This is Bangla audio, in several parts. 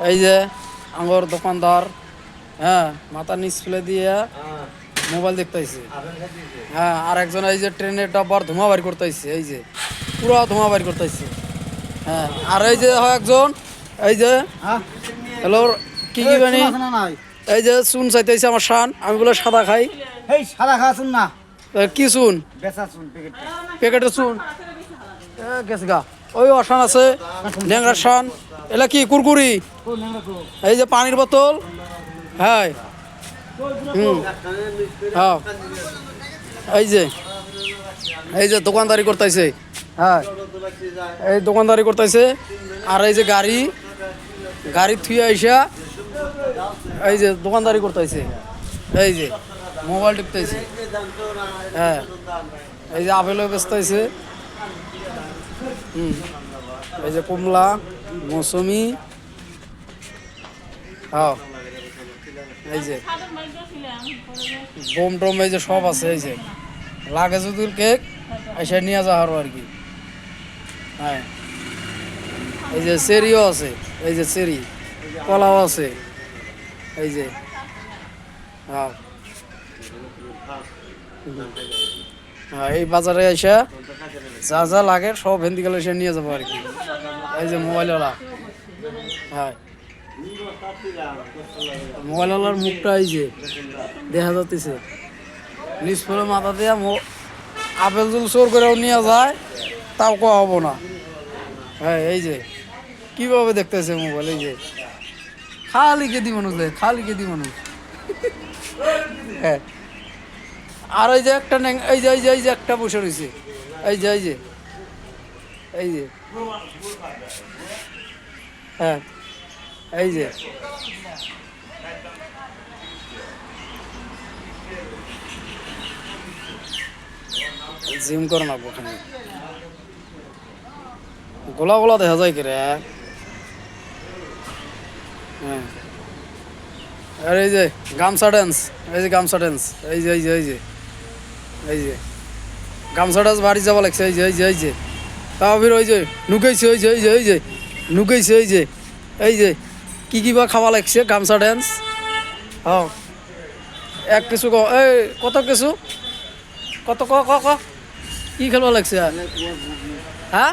এই যে আমার দোকানদার, হ্যাঁ, মাথা নিচ ফেলে দিয়ে মোবাইল দেখতেছে। হ্যাঁ, আর একজন এই যে ট্রেনের ডাব্বার ধোঁয়া বাইর করতেছে, এই যে পুরো ধোঁয়া বাইর করতেছে। হ্যাঁ, আর এই যে হয় একজন, এই যে হ্যালো, কি কি বানি, এই যে চুন চাইতেছে আমার শান, আমি বলে সাদা খাই। এই সাদা খাওয়া শুন না, কি চুন? বেচা শুন প্যাকেট। প্যাকেটের চুন গেছে গা। ওই অশান আছে, ন্যাংরা শান, এলা কি কুরকুরি, এই যে পানির বোতল। হ্যাঁ, হ্যাঁ, এই যে দোকানদারি করতেছে। হ্যাঁ, এই দোকানদারি করতেছে। আর এই যে গাড়ি থুয়ে আইসা এই যে দোকানদারি করতেছে। এই যে মোবাইল টিপতেছে। হ্যাঁ, এই যে আপেলও বেচতেছে। এই যে কমলা, মৌসুমি। হ্যাঁ, এই যে বোম টোম এই যে সব আছে। এই যে লাগে যদি কেক এসে নিয়ে যাওয়া আর কি। হ্যাঁ, এই যে চেরিও আছে, এই যে চেরি, কলাও আছে। এই যে হ্যাঁ, হ্যাঁ, এই বাজারে এসে যা যা লাগে সব হেন্দি গেলে এসে নিয়ে যাবো আর কি। এই যে মোবাইলওয়ালা, হ্যাঁ, মোবাইলওয়ালার মুখটা এই যে দেখা যাচ্ছে, নিচ ফেলে মাথা দিয়ে আপেল জুল চোর করেও নিয়ে যায়, তাও কোয়া হবো না। হ্যাঁ, এই যে কিভাবে দেখতেছে মোবাইল, এই যে খালি কেদি মানুষ দেয়, খালি কেদি মানুষ। হ্যাঁ, আর এই যে একটা এই যে একটা বসে রয়েছে, এই যে এই যে হ্যাঁ, এই যে জিম করে না ওখানে গোলা গোলা দেখা যায় কি রে। হ্যাঁ, আর এই যে গামছা ড্যান্স, এই যে গামছা ড্যান্স, এই যে এই যে গামছা ড্যান্স বাড়ি যাওয়া লাগছে। এই যে তাও ফির ওই যে নুকাইছে, এই যে নুকাইছে, এই যে কি বা খাওয়া লাগছে গামছা ড্যান্স। হ্যাঁ, এক কিছু এই কত কিছু কত ক কি খেলবা লাগছে? হ্যাঁ,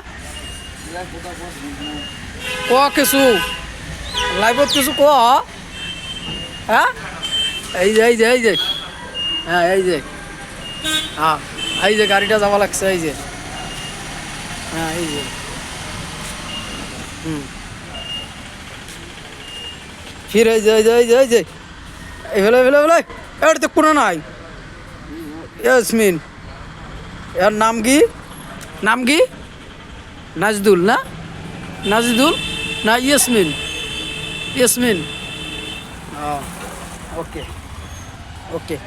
ক কিছু লাইভত কিছু ক। হ্যাঁ, এই যে হ্যাঁ, এই যে হ্যাঁ, এই যে গাড়িটা যাওয়া লাগছে। এই যে হ্যাঁ, এই যে ফির এই যে এই ফেলে এর তো কোনো নাই। ইয়াসমিন, এর নাম কি নাজদুল না ইয়াসমিন। ওকে।